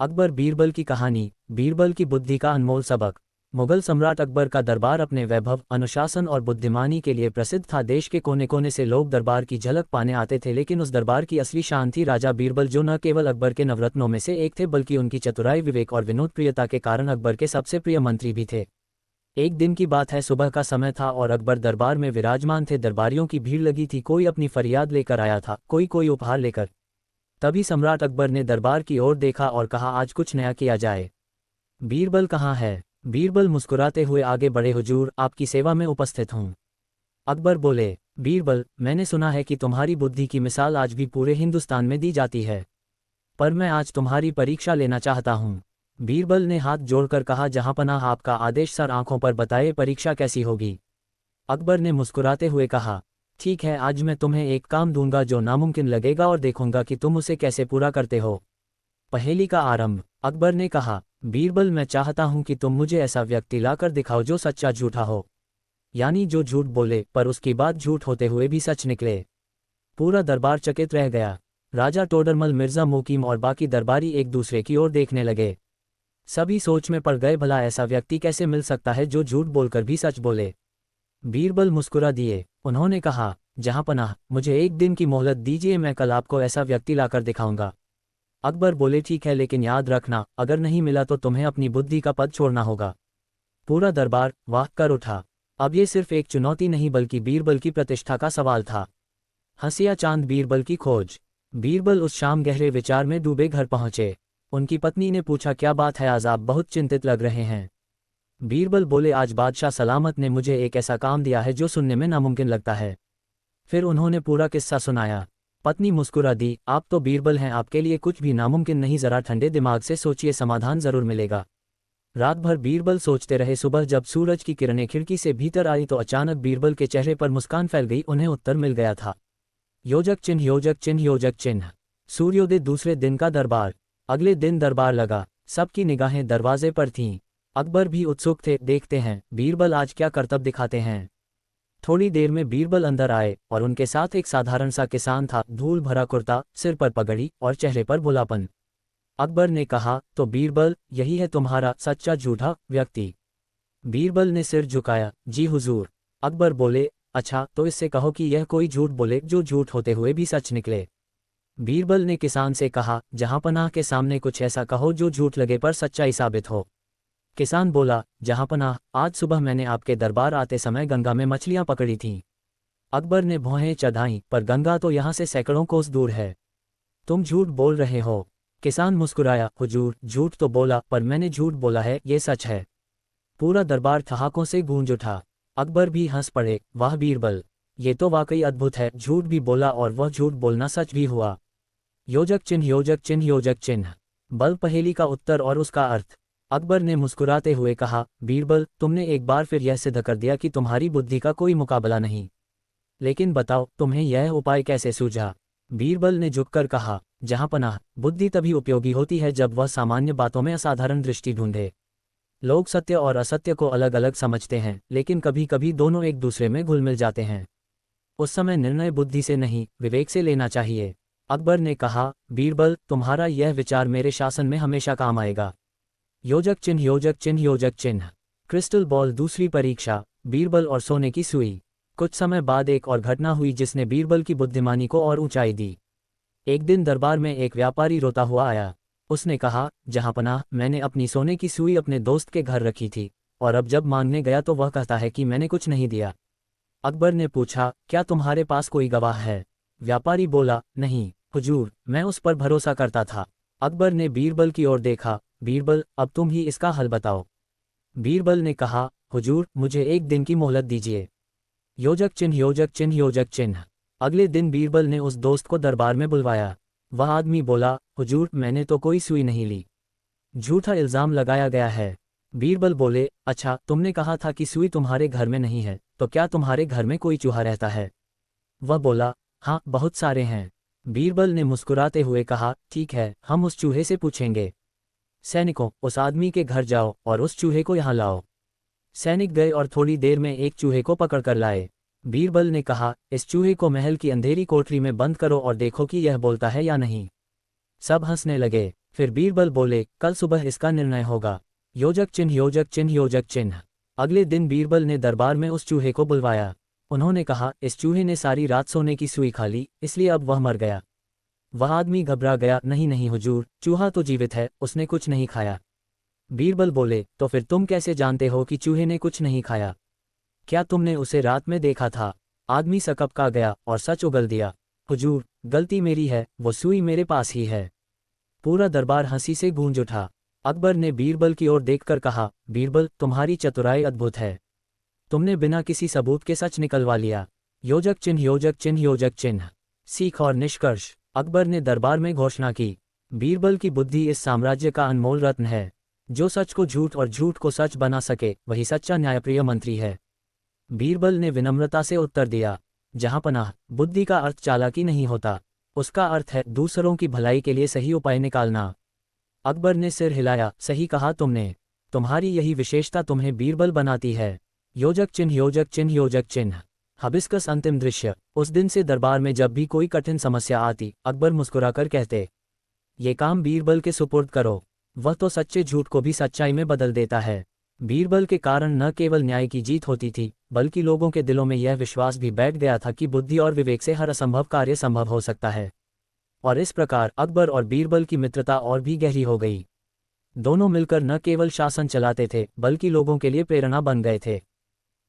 अकबर बीरबल की कहानी। बीरबल की बुद्धि का अनमोल सबक। मुगल सम्राट अकबर का दरबार अपने वैभव, अनुशासन और बुद्धिमानी के लिए प्रसिद्ध था। देश के कोने कोने से लोग दरबार की झलक पाने आते थे, लेकिन उस दरबार की असली शान थी राजा बीरबल, जो न केवल अकबर के नवरत्नों में से एक थे, बल्कि उनकी चतुराई, विवेक और विनोदप्रियता के कारण अकबर के सबसे प्रिय मंत्री भी थे। एक दिन की बात है, सुबह का समय था और अकबर दरबार में विराजमान थे। दरबारियों की भीड़ लगी थी, कोई अपनी फरियाद लेकर आया था, कोई उपहार लेकर। तभी सम्राट अकबर ने दरबार की ओर देखा और कहा, आज कुछ नया किया जाए। बीरबल कहाँ है? बीरबल मुस्कुराते हुए आगे बढ़े, हुजूर, आपकी सेवा में उपस्थित हूँ। अकबर बोले, बीरबल, मैंने सुना है कि तुम्हारी बुद्धि की मिसाल आज भी पूरे हिंदुस्तान में दी जाती है, पर मैं आज तुम्हारी परीक्षा लेना चाहता हूँ। बीरबल ने हाथ जोड़कर कहा, जहाँपनाह, आपका आदेश सर। आंखों पर बताए, परीक्षा कैसी होगी? अकबर ने मुस्कुराते हुए कहा, ठीक है, आज मैं तुम्हें एक काम दूंगा जो नामुमकिन लगेगा और देखूंगा कि तुम उसे कैसे पूरा करते हो। पहेली का आरंभ। अकबर ने कहा, बीरबल, मैं चाहता हूं कि तुम मुझे ऐसा व्यक्ति लाकर दिखाओ जो सच्चा झूठा हो, यानी जो झूठ बोले पर उसकी बात झूठ होते हुए भी सच निकले। पूरा दरबार चकित रह गया। राजा टोडरमल, मिर्जा मोकीम और बाकी दरबारी एक दूसरे की ओर देखने लगे। सभी सोच में पड़ गए, भला ऐसा व्यक्ति कैसे मिल सकता है जो झूठ बोलकर भी सच बोले। बीरबल मुस्कुरा दिए। उन्होंने कहा, जहाँपनाह, मुझे एक दिन की मोहलत दीजिए, मैं कल आपको ऐसा व्यक्ति लाकर दिखाऊंगा। अकबर बोले, ठीक है, लेकिन याद रखना, अगर नहीं मिला तो तुम्हें अपनी बुद्धि का पद छोड़ना होगा। पूरा दरबार वाह कर उठा। अब ये सिर्फ एक चुनौती नहीं, बल्कि बीरबल की प्रतिष्ठा का सवाल था। हंसिया चांद बीरबल की खोज। बीरबल उस शाम गहरे विचार में डूबे घर पहुंचे। उनकी पत्नी ने पूछा, क्या बात है, आज आप बहुत चिंतित लग रहे हैं? बीरबल बोले, आज बादशाह सलामत ने मुझे एक ऐसा काम दिया है जो सुनने में नामुमकिन लगता है। फिर उन्होंने पूरा किस्सा सुनाया। पत्नी मुस्कुरा दी, आप तो बीरबल हैं, आपके लिए कुछ भी नामुमकिन नहीं, जरा ठंडे दिमाग से सोचिए, समाधान जरूर मिलेगा। रात भर बीरबल सोचते रहे। सुबह जब सूरज की किरणें खिड़की से भीतर आई तो अचानक बीरबल के चेहरे पर मुस्कान फैल गई। उन्हें उत्तर मिल गया था। योजक चिन्ह, योजक चिन्ह, योजक चिन्ह। सूर्योदय। दूसरे दिन का दरबार। अगले दिन दरबार लगा। सबकी निगाहें दरवाजे पर थीं। अकबर भी उत्सुक थे, देखते हैं बीरबल आज क्या करतब दिखाते हैं। थोड़ी देर में बीरबल अंदर आए और उनके साथ एक साधारण सा किसान था। धूल भरा कुर्ता, सिर पर पगड़ी और चेहरे पर भोलापन। अकबर ने कहा, तो बीरबल, यही है तुम्हारा सच्चा झूठा व्यक्ति? बीरबल ने सिर झुकाया, जी हुजूर। अकबर बोले, अच्छा, तो इससे कहो कि यह कोई झूठ बोले जो झूठ होते हुए भी सच निकले। बीरबल ने किसान से कहा, जहाँपनाह के सामने कुछ ऐसा कहो जो झूठ लगे पर सच्चाई साबित हो। किसान बोला, जहाँपनाह, आज सुबह मैंने आपके दरबार आते समय गंगा में मछलियां पकड़ी थीं। अकबर ने भौहें चढ़ाईं, पर गंगा तो यहाँ से सैकड़ों कोस दूर है। तुम झूठ बोल रहे हो। किसान मुस्कुराया, हुजूर, झूठ तो बोला, पर मैंने झूठ बोला है, ये सच है। पूरा दरबार ठहाकों से गूंज उठा। अकबर भी हंस पड़े, वाह बीरबल, ये तो वाकई अद्भुत है, झूठ भी बोला और वह झूठ बोलना सच भी हुआ। योजक चिन्ह, योजक चिन्ह, योजक चिन्ह। बल पहेली का उत्तर और उसका अर्थ। अकबर ने मुस्कुराते हुए कहा, बीरबल, तुमने एक बार फिर यह सिद्ध कर दिया कि तुम्हारी बुद्धि का कोई मुकाबला नहीं। लेकिन बताओ, तुम्हें यह उपाय कैसे सूझा? बीरबल ने झुककर कहा, जहाँपनाह, बुद्धि तभी उपयोगी होती है जब वह सामान्य बातों में असाधारण दृष्टि ढूंढे। लोग सत्य और असत्य को अलग अलग समझते हैं, लेकिन कभी कभी दोनों एक दूसरे में घुल मिल जाते हैं। उस समय निर्णय बुद्धि से नहीं, विवेक से लेना चाहिए। अकबर ने कहा, बीरबल, तुम्हारा यह विचार मेरे शासन में हमेशा काम आएगा। योजक चिन्ह, योजक चिन्ह, योजक चिन्ह। Crystal ball. दूसरी परीक्षा। बीरबल और सोने की सुई। कुछ समय बाद एक और घटना हुई जिसने बीरबल की बुद्धिमानी को और ऊंचाई दी। एक दिन दरबार में एक व्यापारी रोता हुआ आया। उसने कहा, जहाँपनाह, मैंने अपनी सोने की सुई अपने दोस्त के घर रखी थी, और अब जब मांगने गया तो वह कहता है कि मैंने कुछ नहीं दिया। अकबर ने पूछा, क्या तुम्हारे पास कोई गवाह है? व्यापारी बोला, नहीं हुजूर, मैं उस पर भरोसा करता था। अकबर ने बीरबल की ओर देखा, बीरबल, अब तुम ही इसका हल बताओ। बीरबल ने कहा, हुजूर, मुझे एक दिन की मोहलत दीजिए। योजक चिन्ह, योजक चिन्ह, योजक चिन्ह। अगले दिन बीरबल ने उस दोस्त को दरबार में बुलवाया। वह आदमी बोला, हुजूर, मैंने तो कोई सुई नहीं ली, झूठा इल्जाम लगाया गया है। बीरबल बोले, अच्छा, तुमने कहा था कि सुई तुम्हारे घर में नहीं है, तो क्या तुम्हारे घर में कोई चूहा रहता है? वह बोला, हाँ, बहुत सारे हैं। बीरबल ने मुस्कुराते हुए कहा, ठीक है, हम उस चूहे से पूछेंगे। सैनिकों, उस आदमी के घर जाओ और उस चूहे को यहाँ लाओ। सैनिक गए और थोड़ी देर में एक चूहे को पकड़ कर लाए। बीरबल ने कहा, इस चूहे को महल की अंधेरी कोठरी में बंद करो और देखो कि यह बोलता है या नहीं। सब हंसने लगे। फिर बीरबल बोले, कल सुबह इसका निर्णय होगा। योजक चिन्ह योजक चिन्ह योजक चिन्ह। अगले दिन बीरबल ने दरबार में उस चूहे को बुलवाया। उन्होंने कहा, इस चूहे ने सारी रात सोने की सुई खा ली, इसलिए अब वह मर गया। वह आदमी घबरा गया, नहीं नहीं हुजूर, चूहा तो जीवित है, उसने कुछ नहीं खाया। बीरबल बोले, तो फिर तुम कैसे जानते हो कि चूहे ने कुछ नहीं खाया? क्या तुमने उसे रात में देखा था? आदमी सकपका गया और सच उगल दिया, हुजूर, गलती मेरी है, वो सुई मेरे पास ही है। पूरा दरबार हंसी से गूंज उठा। अकबर ने बीरबल की ओर देखकर कहा, बीरबल, तुम्हारी चतुराई अद्भुत है। तुमने बिना किसी सबूत के सच निकलवा लिया। योजक चिन्ह योजक चिन्ह योजक चिन्ह। सीख और निष्कर्ष। अकबर ने दरबार में घोषणा की, बीरबल की बुद्धि इस साम्राज्य का अनमोल रत्न है। जो सच को झूठ और झूठ को सच बना सके, वही सच्चा न्यायप्रिय मंत्री है। बीरबल ने विनम्रता से उत्तर दिया, जहांपनाह, बुद्धि का अर्थ चालाकी नहीं होता, उसका अर्थ है दूसरों की भलाई के लिए सही उपाय निकालना। अकबर ने सिर हिलाया, सही कहा तुमने। तुम्हारी यही विशेषता तुम्हें बीरबल बनाती है। योजक चिन्ह योजक चिन्ह योजक चिन्ह। हबिस्कस। अंतिम दृश्य। उस दिन से दरबार में जब भी कोई कठिन समस्या आती, अकबर मुस्कुराकर कहते, ये काम बीरबल के सुपुर्द करो, वह तो सच्चे झूठ को भी सच्चाई में बदल देता है। बीरबल के कारण न केवल न्याय की जीत होती थी, बल्कि लोगों के दिलों में यह विश्वास भी बैठ गया था कि बुद्धि और विवेक से हर असंभव कार्य संभव हो सकता है। और इस प्रकार अकबर और बीरबल की मित्रता और भी गहरी हो गई। दोनों मिलकर न केवल शासन चलाते थे, बल्कि लोगों के लिए प्रेरणा बन गए थे।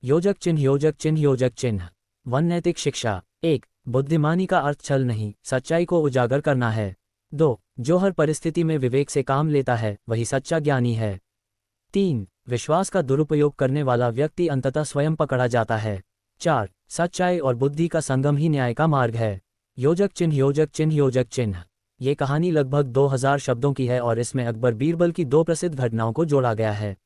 योजक चिन्ह योजक चिन्ह योजक चिन्ह। वन नैतिक शिक्षा। 1. बुद्धिमानी का अर्थ छल नहीं, सच्चाई को उजागर करना है। 2. जो हर परिस्थिति में विवेक से काम लेता है, वही सच्चा ज्ञानी है। 3. विश्वास का दुरुपयोग करने वाला व्यक्ति अंततः स्वयं पकड़ा जाता है। 4. सच्चाई और बुद्धि का संगम ही न्याय का मार्ग है। योजक चिन्ह योजक चिन्ह योजक चिन्ह। ये कहानी लगभग 2000 शब्दों की है और इसमें अकबर बीरबल की 2 प्रसिद्ध घटनाओं को जोड़ा गया है।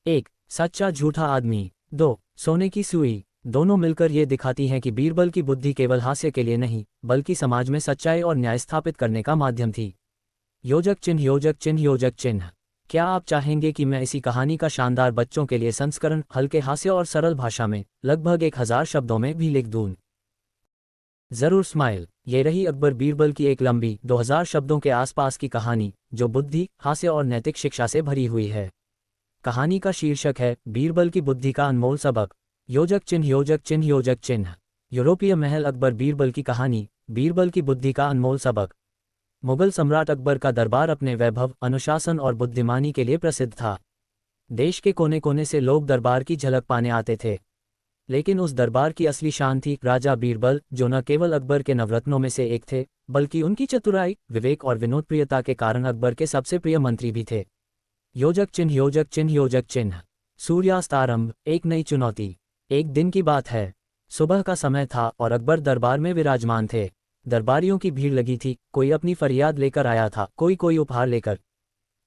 1. सच्चा झूठा आदमी। 2. सोने की सुई। दोनों मिलकर ये दिखाती हैं कि बीरबल की बुद्धि केवल हास्य के लिए नहीं, बल्कि समाज में सच्चाई और न्याय स्थापित करने का माध्यम थी। योजक चिन्ह योजक चिन्ह योजक चिन्ह। क्या आप चाहेंगे कि मैं इसी कहानी का शानदार बच्चों के लिए संस्करण हल्के हास्य और सरल भाषा में लगभग 1000 शब्दों में भी लिख दूं? जरूर स्माइल। ये रही अकबर बीरबल की एक लंबी 2000 शब्दों के आसपास की कहानी, जो बुद्धि, हास्य और नैतिक शिक्षा से भरी हुई है। कहानी का शीर्षक है, बीरबल की बुद्धि का अनमोल सबक। योजक चिन्ह योजक चिन्ह योजक चिन्ह। यूरोपीय महल अकबर बीरबल की कहानी, बीरबल की बुद्धि का अनमोल सबक। मुगल सम्राट अकबर का दरबार अपने वैभव, अनुशासन और बुद्धिमानी के लिए प्रसिद्ध था। देश के कोने कोने से लोग दरबार की झलक पाने आते थे। लेकिन उस दरबार की असली शान थी राजा बीरबल, जो न केवल अकबर के नवरत्नों में से एक थे, बल्कि उनकी चतुराई, विवेक और विनोदप्रियता के कारण अकबर के सबसे प्रिय मंत्री भी थे। योजक चिन्ह योजक चिन्ह योजक चिन्ह। सूर्यास्त आरंभ। एक नई चुनौती। एक दिन की बात है। सुबह का समय था और अकबर दरबार में विराजमान थे। दरबारियों की भीड़ लगी थी, कोई अपनी फरियाद लेकर आया था, कोई उपहार लेकर।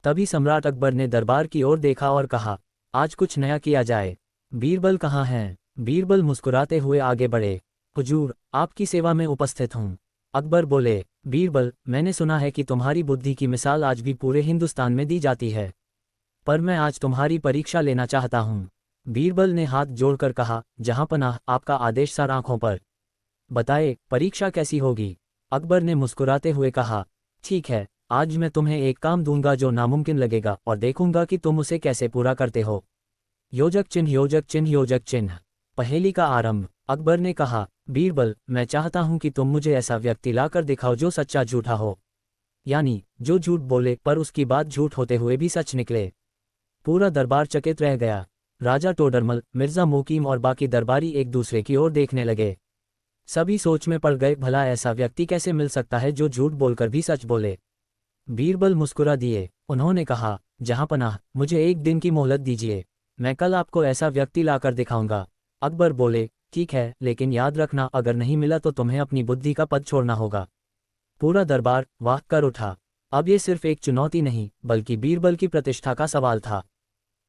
तभी सम्राट अकबर ने दरबार की ओर देखा और कहा, आज कुछ नया किया जाए। बीरबल कहाँ हैं? बीरबल मुस्कुराते हुए आगे बढ़े। हुजूर, आपकी सेवा में उपस्थित हूँ। अकबर बोले, बीरबल, मैंने सुना है कि तुम्हारी बुद्धि की मिसाल आज भी पूरे हिंदुस्तान में दी जाती है, पर मैं आज तुम्हारी परीक्षा लेना चाहता हूँ। बीरबल ने हाथ जोड़कर कहा, जहांपनाह, आपका आदेश सर आंखों पर। बताए, परीक्षा कैसी होगी? अकबर ने मुस्कुराते हुए कहा, ठीक है, आज मैं तुम्हें एक काम दूंगा जो नामुमकिन लगेगा, और देखूंगा कि तुम उसे कैसे पूरा करते हो। योजक चिन्ह योजक चिन्ह योजक चिन्ह। पहेली का आरंभ। अकबर ने कहा, बीरबल, मैं चाहता हूं कि तुम मुझे ऐसा व्यक्ति लाकर दिखाओ जो सच्चा झूठा हो, यानी जो झूठ बोले पर उसकी बात झूठ होते हुए भी सच निकले। पूरा दरबार चकित रह गया। राजा टोडरमल, मिर्जा मोकीम और बाकी दरबारी एक दूसरे की ओर देखने लगे। सभी सोच में पड़ गए, भला ऐसा व्यक्ति कैसे मिल सकता है जो झूठ बोलकर भी सच बोले। बीरबल मुस्कुरा दिए। उन्होंने कहा, जहांपनाह, मुझे एक दिन की मोहलत दीजिए, मैं कल आपको ऐसा व्यक्ति लाकर दिखाऊंगा। अकबर बोले, ठीक है, लेकिन याद रखना, अगर नहीं मिला तो तुम्हें अपनी बुद्धि का पद छोड़ना होगा। पूरा दरबार वाह कर उठा। अब ये सिर्फ एक चुनौती नहीं, बल्कि बीरबल की प्रतिष्ठा का सवाल था।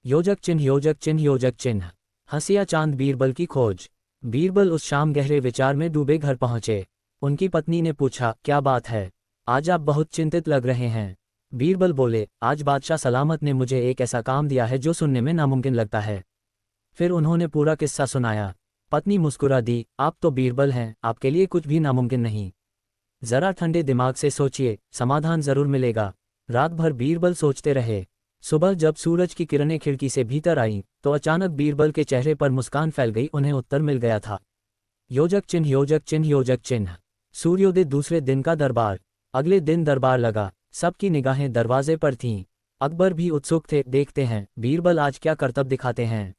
योजक चिन्ह योजक चिन्ह योजक चिन्ह। हंसिया चांद बीरबल की खोज। बीरबल उस शाम गहरे विचार में डूबे घर पहुंचे। उनकी पत्नी ने पूछा, क्या बात है, आज आप बहुत चिंतित लग रहे हैं। बीरबल बोले, आज बादशाह सलामत ने मुझे एक ऐसा काम दिया है जो सुनने में नामुमकिन लगता है। फिर उन्होंने पूरा किस्सा सुनाया। पत्नी मुस्कुरा दी, आप तो बीरबल हैं, आपके लिए कुछ भी नामुमकिन नहीं। जरा ठंडे दिमाग से सोचिए, समाधान जरूर मिलेगा। रात भर बीरबल सोचते रहे। सुबह जब सूरज की किरणें खिड़की से भीतर आईं, तो अचानक बीरबल के चेहरे पर मुस्कान फैल गई। उन्हें उत्तर मिल गया था। योजक चिन्ह योजक चिन्ह योजक चिन्ह। सूर्योदय दूसरे दिन का दरबार। अगले दिन दरबार लगा। सबकी निगाहें दरवाजे पर थीं। अकबर भी उत्सुक थे, देखते हैं बीरबल आज क्या करतब दिखाते हैं।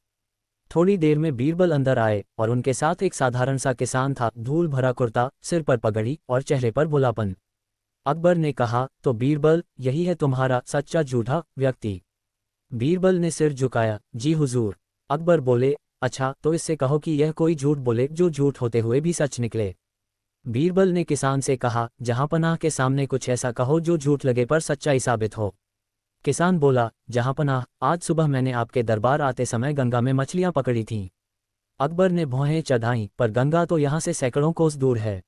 थोड़ी देर में बीरबल अंदर आए और उनके साथ एक साधारण सा किसान था। धूल भरा कुर्ता, सिर पर पगड़ी और चेहरे पर भुलापन। अकबर ने कहा, तो बीरबल, यही है तुम्हारा सच्चा झूठा व्यक्ति? बीरबल ने सिर झुकाया, जी हुजूर। अकबर बोले, अच्छा तो इससे कहो कि यह कोई झूठ बोले जो झूठ होते हुए भी सच निकले। बीरबल ने किसान से कहा, जहांपनाह के सामने कुछ ऐसा कहो जो झूठ लगे पर सच्चाई साबित हो। किसान बोला, जहांपनाह, आज सुबह मैंने आपके दरबार आते समय गंगा में मछलियां पकड़ी थीं। अकबर ने भौहें चढ़ाईं, पर गंगा तो यहाँ से सैकड़ों कोस दूर है।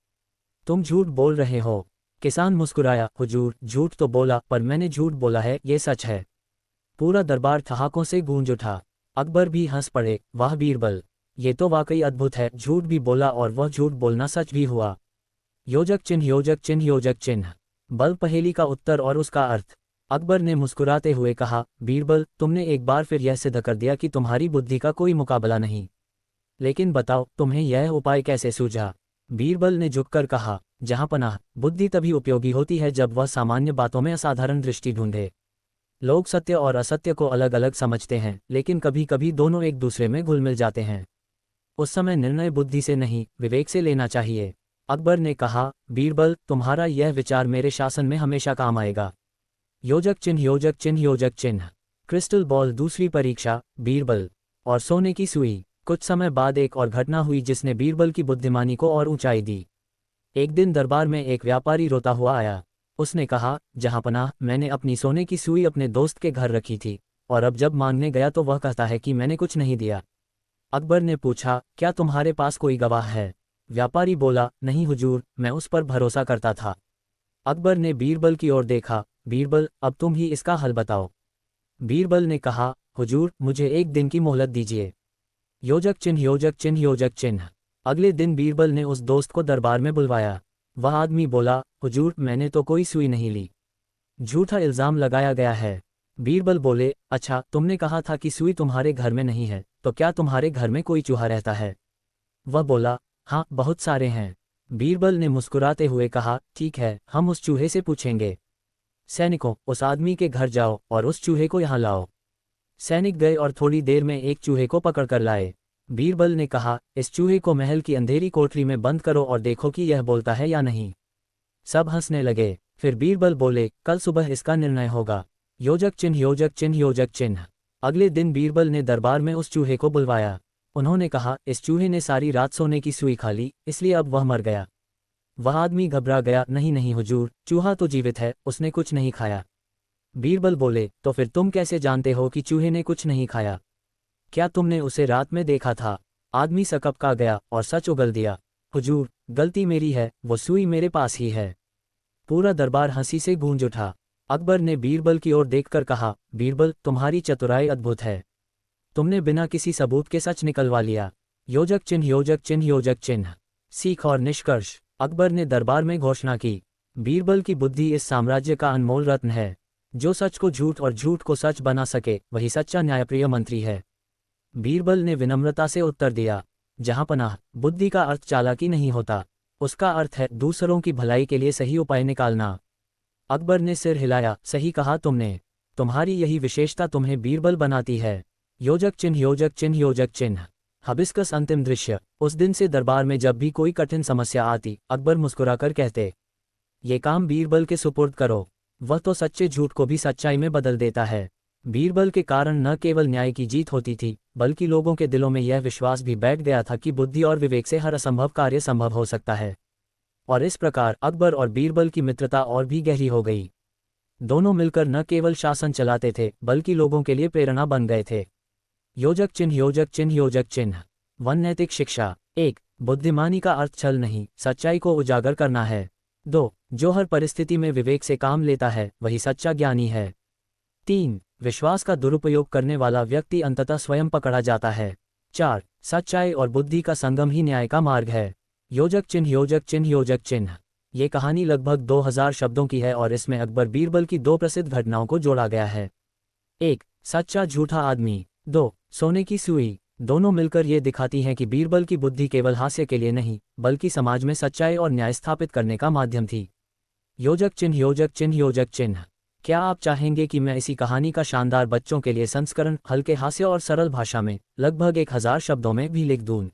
तुम झूठ बोल रहे हो। किसान मुस्कुराया, हुजूर झूठ तो बोला, पर मैंने झूठ बोला है, ये सच है। पूरा दरबार ठहाकों से गूंज उठा। अकबर भी हंस पड़े, वाह बीरबल, ये तो वाकई अद्भुत है। झूठ भी बोला और वह झूठ बोलना सच भी हुआ। योजक चिन्ह योजक चिन्ह योजक चिन्ह। बल पहेली का उत्तर और उसका अर्थ। अकबर ने मुस्कुराते हुए कहा, बीरबल, तुमने एक बार फिर यह सिद्ध कर दिया कि तुम्हारी बुद्धि का कोई मुकाबला नहीं। लेकिन बताओ, तुम्हें यह उपाय कैसे सूझा? बीरबल ने झुककर कहा, जहांपनाह, बुद्धि तभी उपयोगी होती है जब वह सामान्य बातों में असाधारण दृष्टि ढूंढे। लोग सत्य और असत्य को अलग अलग समझते हैं, लेकिन कभी कभी दोनों एक दूसरे में घुल मिल जाते हैं। उस समय निर्णय बुद्धि से नहीं, विवेक से लेना चाहिए। अकबर ने कहा, बीरबल, तुम्हारा यह विचार मेरे शासन में हमेशा काम आएगा। योजक चिन्ह योजक चिन्ह योजक चिन्ह। क्रिस्टल बॉल दूसरी परीक्षा, बीरबल और सोने की सुई। कुछ समय बाद एक और घटना हुई जिसने बीरबल की बुद्धिमानी को और ऊंचाई दी। एक दिन दरबार में एक व्यापारी रोता हुआ आया। उसने कहा, जहांपनाह, मैंने अपनी सोने की सुई अपने दोस्त के घर रखी थी, और अब जब मांगने गया तो वह कहता है कि मैंने कुछ नहीं दिया। अकबर ने पूछा, क्या तुम्हारे पास कोई गवाह है? व्यापारी बोला, नहीं हुजूर, मैं उस पर भरोसा करता था। अकबर ने बीरबल की ओर देखा, बीरबल, अब तुम ही इसका हल बताओ। बीरबल ने कहा, हुजूर, मुझे एक दिन की मोहलत दीजिए। योजक चिन्ह योजक चिन्ह योजक चिन्ह। अगले दिन बीरबल ने उस दोस्त को दरबार में बुलवाया। वह आदमी बोला, हुजूर, मैंने तो कोई सुई नहीं ली। झूठा इल्जाम लगाया गया है। बीरबल बोले, अच्छा, तुमने कहा था कि सुई तुम्हारे घर में नहीं है, तो क्या तुम्हारे घर में कोई चूहा रहता है? वह बोला, हाँ, बहुत सारे हैं। बीरबल ने मुस्कुराते हुए कहा, ठीक है, हम उस चूहे से पूछेंगे। सैनिकों, उस आदमी के घर जाओ और उस चूहे को यहाँ लाओ। सैनिक गए और थोड़ी देर में एक चूहे को पकड़ कर लाए। बीरबल ने कहा, इस चूहे को महल की अंधेरी कोठरी में बंद करो और देखो कि यह बोलता है या नहीं। सब हंसने लगे। फिर बीरबल बोले, कल सुबह इसका निर्णय होगा। योजक चिन्ह योजक चिन्ह योजक चिन्ह। अगले दिन बीरबल ने दरबार में उस चूहे को बुलवाया। उन्होंने कहा, इस चूहे ने सारी रात सोने की सुई खा ली, इसलिए अब वह मर गया। वह आदमी घबरा गया, नहीं नहीं हुजूर, चूहा तो जीवित है, उसने कुछ नहीं खाया। बीरबल बोले, तो फिर तुम कैसे जानते हो कि चूहे ने कुछ नहीं खाया? क्या तुमने उसे रात में देखा था? आदमी सकपका गया और सच उगल दिया, हुजूर, गलती मेरी है, वो सुई मेरे पास ही है। पूरा दरबार हंसी से गूंज उठा। अकबर ने बीरबल की ओर देखकर कहा, बीरबल, तुम्हारी चतुराई अद्भुत है। तुमने बिना किसी सबूत के सच निकलवा लिया। योजक चिन्ह योजक चिन्ह योजक चिन्ह। सीख और निष्कर्ष। अकबर ने दरबार में घोषणा की, बीरबल की बुद्धि इस साम्राज्य का अनमोल रत्न है। जो सच को झूठ और झूठ को सच बना सके, वही सच्चा न्यायप्रिय मंत्री है। बीरबल ने विनम्रता से उत्तर दिया, जहांपनाह, बुद्धि का अर्थ चालाकी नहीं होता, उसका अर्थ है दूसरों की भलाई के लिए सही उपाय निकालना। अकबर ने सिर हिलाया, सही कहा तुमने। तुम्हारी यही विशेषता तुम्हें बीरबल बनाती है। योजक चिन्ह योजक चिन्ह योजक चिन्ह। हबिस्कस अंतिम दृश्य। उस दिन से दरबार में जब भी कोई कठिन समस्या आती, अकबर मुस्कुराकर कहते, ये काम बीरबल के सुपुर्द करो, वह तो सच्चे झूठ को भी सच्चाई में बदल देता है। बीरबल के कारण न केवल न्याय की जीत होती थी, बल्कि लोगों के दिलों में यह विश्वास भी बैठ गया था कि बुद्धि और विवेक से हर असंभव कार्य संभव हो सकता है। और इस प्रकार अकबर और बीरबल की मित्रता और भी गहरी हो गई। दोनों मिलकर न केवल शासन चलाते थे, बल्कि लोगों के लिए प्रेरणा बन गए थे। योजक चिन्ह योजक चिन्ह योजक चिन्ह। वन नैतिक शिक्षा। 1. बुद्धिमानी का अर्थ छल नहीं, सच्चाई को उजागर करना है। 2. जो हर परिस्थिति में विवेक से काम लेता है, वही सच्चा ज्ञानी है। 3. विश्वास का दुरुपयोग करने वाला व्यक्ति अंततः स्वयं पकड़ा जाता है। 4. सच्चाई और बुद्धि का संगम ही न्याय का मार्ग है। योजक चिन्ह योजक चिन्ह योजक चिन्ह। ये कहानी लगभग 2000 शब्दों की है और इसमें अकबर बीरबल की दो प्रसिद्ध घटनाओं को जोड़ा गया है। 1. सच्चा झूठा आदमी। 2. सोने की सुई। दोनों मिलकर ये दिखाती हैं कि बीरबल की बुद्धि केवल हास्य के लिए नहीं, बल्कि समाज में सच्चाई और न्याय स्थापित करने का माध्यम थी। योजक चिन्ह योजक चिन्ह योजक चिन्ह। क्या आप चाहेंगे कि मैं इसी कहानी का शानदार बच्चों के लिए संस्करण हल्के हास्य और सरल भाषा में लगभग 1000 शब्दों में भी लिख दूं?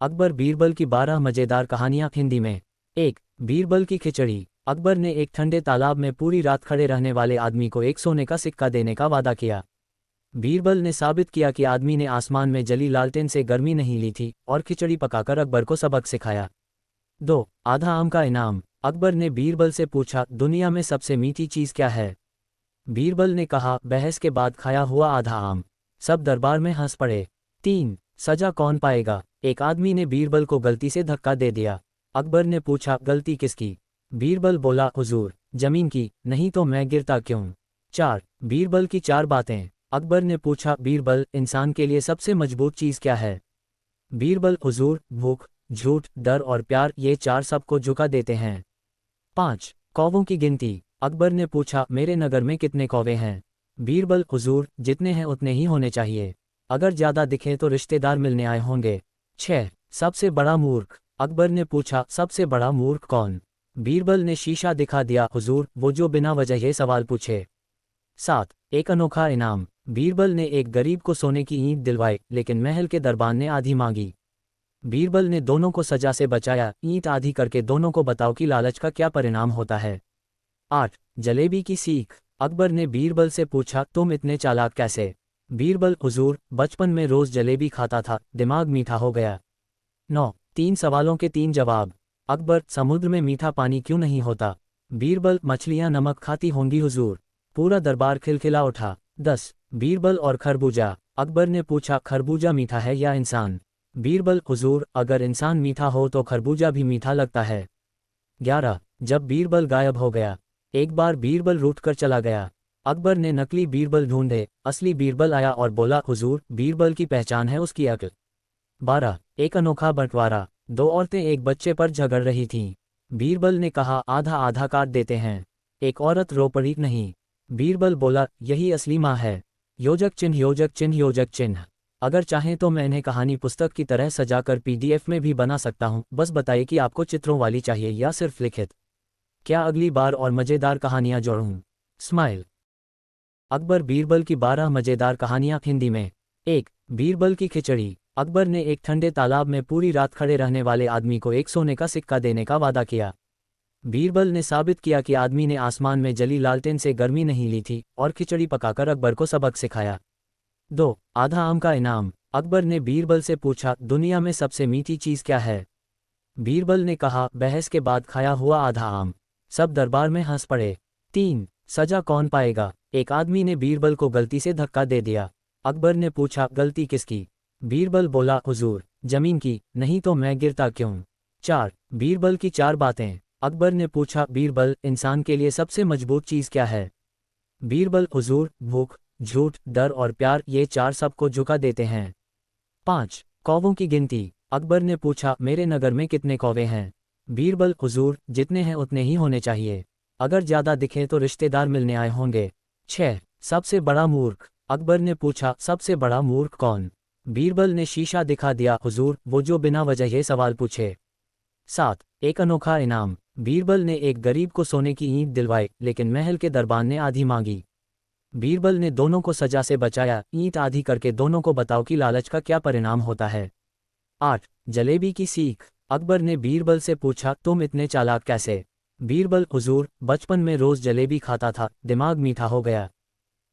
अकबर बीरबल की 12 मजेदार कहानियां हिंदी में। 1. बीरबल की खिचड़ी। अकबर ने एक ठंडे तालाब में पूरी रात खड़े रहने वाले आदमी को एक सोने का सिक्का देने का वादा किया। बीरबल ने साबित किया कि आदमी ने आसमान में जली लालटेन से गर्मी नहीं ली थी और खिचड़ी पकाकर अकबर को सबक सिखाया। 2. आधा आम का इनाम। अकबर ने बीरबल से पूछा, दुनिया में सबसे मीठी चीज़ क्या है? बीरबल ने कहा, बहस के बाद खाया हुआ आधा आम। सब दरबार में हंस पड़े। 3. सजा कौन पाएगा। एक आदमी ने बीरबल को गलती से धक्का दे दिया। अकबर ने पूछा, गलती किसकी? बीरबल बोला, हुजूर, जमीन की, नहीं तो मैं गिरता क्यों? 4. बीरबल की 4 बातें। अकबर ने पूछा, बीरबल, इंसान के लिए सबसे मजबूत चीज़ क्या है? बीरबल, हुजूर, भूख, झूठ, डर और प्यार, ये 4 सबको झुका देते हैं। 5. कौवों की गिनती। अकबर ने पूछा, मेरे नगर में कितने कौवे हैं? बीरबल, हुजूर, जितने हैं उतने ही होने चाहिए। अगर ज़्यादा दिखे तो रिश्तेदार मिलने आए होंगे। 6. सबसे बड़ा मूर्ख। अकबर ने पूछा, सबसे बड़ा मूर्ख कौन? बीरबल ने शीशा दिखा दिया, हुजूर, वो जो बिना वजह ये सवाल पूछे। 7. एक अनोखा इनाम। बीरबल ने एक गरीब को सोने की ईंट दिलवाई, लेकिन महल के दरबान ने आधी मांगी। बीरबल ने दोनों को सजा से बचाया, ईंट आधी करके दोनों को बताओ कि लालच का क्या परिणाम होता है। 8. जलेबी की सीख। अकबर ने बीरबल से पूछा, तुम इतने चालाक कैसे? बीरबल, हुजूर, बचपन में रोज जलेबी खाता था, दिमाग मीठा हो गया। 9. 3 सवालों के 3 जवाब। अकबर, समुद्र में मीठा पानी क्यों नहीं होता? बीरबल, मछलियां नमक खाती होंगी हुजूर। पूरा दरबार खिलखिला उठा। 10. बीरबल और खरबूजा। अकबर ने पूछा, खरबूजा मीठा है या इंसान? बीरबल, हुजूर, अगर इंसान मीठा हो तो खरबूजा भी मीठा लगता है। 11. जब बीरबल गायब हो गया। एक बार बीरबल रूठकर चला गया। अकबर ने नकली बीरबल ढूंढे, असली बीरबल आया और बोला, हुजूर, बीरबल की पहचान है उसकी अक्ल। 12. एक अनोखा बंटवारा। 2 औरतें एक बच्चे पर झगड़ रही थीं। बीरबल ने कहा, आधा आधा काट देते हैं। एक औरत रो पड़ी, नहीं। बीरबल बोला, यही असली माँ है। योजक चिन्ह योजक चिन्ह योजक चिन्ह। अगर चाहें तो मैं इन्हें कहानी पुस्तक की तरह सजाकर PDF में भी बना सकता हूं, बस बताइए कि आपको चित्रों वाली चाहिए या सिर्फ लिखित। क्या अगली बार और मज़ेदार कहानियां जोड़ूं? स्माइल। अकबर बीरबल की 12 मज़ेदार कहानियां हिंदी में। 1. बीरबल की खिचड़ी। अकबर ने एक ठंडे तालाब में पूरी रात खड़े रहने वाले आदमी को एक सोने का सिक्का देने का वादा किया। बीरबल ने साबित किया कि आदमी ने आसमान में जली लालटेन से गर्मी नहीं ली थी और खिचड़ी पकाकर अकबर को सबक सिखाया। 2. आधा आम का इनाम। अकबर ने बीरबल से पूछा, दुनिया में सबसे मीठी चीज़ क्या है? बीरबल ने कहा, बहस के बाद खाया हुआ आधा आम। सब दरबार में हंस पड़े। 3. सजा कौन पाएगा। एक आदमी ने बीरबल को गलती से धक्का दे दिया। अकबर ने पूछा, गलती किसकी? बीरबल बोला, हुजूर, जमीन की, नहीं तो मैं गिरता क्यों? 4. बीरबल की 4 बातें। अकबर ने पूछा, बीरबल, इंसान के लिए सबसे मजबूत चीज़ क्या है? बीरबल, हुजूर, भूख, झूठ, डर और प्यार, ये 4 सबको झुका देते हैं। 5. कौवों की गिनती। अकबर ने पूछा, मेरे नगर में कितने कौवे हैं? बीरबल, हुजूर, जितने हैं उतने ही होने चाहिए। अगर ज़्यादा दिखे तो रिश्तेदार मिलने आए होंगे। 6. सबसे बड़ा मूर्ख। अकबर ने पूछा, सबसे बड़ा मूर्ख कौन? बीरबल ने शीशा दिखा दिया, हुजूर, वो जो बिना वजह ये सवाल पूछे। 7. एक अनोखा इनाम। बीरबल ने एक गरीब को सोने की ईंट दिलवाई, लेकिन महल के दरबान ने आधी मांगी। बीरबल ने दोनों को सजा से बचाया, ईंट आधी करके दोनों को बताओ कि लालच का क्या परिणाम होता है। 8. जलेबी की सीख। अकबर ने बीरबल से पूछा, तुम इतने चालाक कैसे? बीरबल, हुजूर, बचपन में रोज जलेबी खाता था, दिमाग मीठा हो गया।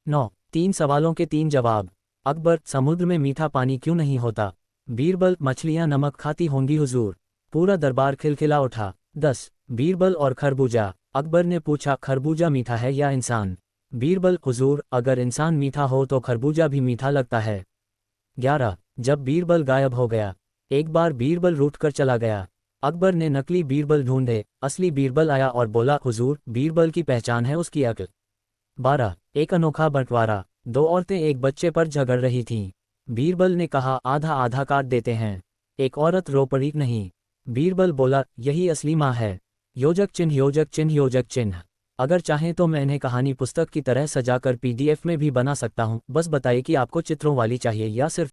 9. 3 सवालों के 3 जवाब। अकबर, समुद्र में मीठा पानी क्यों नहीं होता? बीरबल, मछलियां नमक खाती होंगी हुजूर। पूरा दरबार खिलखिला उठा। 10. बीरबल और खरबूजा। अकबर ने पूछा, खरबूजा मीठा है या इंसान? बीरबल, हुजूर, अगर इंसान मीठा हो तो खरबूजा भी मीठा लगता है। 11. जब बीरबल गायब हो गया। एक बार बीरबल रूठकर चला गया। अकबर ने नकली बीरबल ढूंढे, असली बीरबल आया और बोला, हुजूर, बीरबल की पहचान है उसकी अक्ल। 12. एक अनोखा बंटवारा। 2 औरतें एक बच्चे पर झगड़ रही थीं। बीरबल ने कहा, आधा आधा काट देते हैं। एक औरत रो पड़ी, नहीं। बीरबल बोला, यही असली माँ है। योजक चिन्ह योजक चिन्ह योजक चिन्ह। अगर चाहें तो मैं इन्हें कहानी पुस्तक की तरह सजाकर PDF में भी बना सकता हूं, बस बताइए कि आपको चित्रों वाली चाहिए या सिर्फ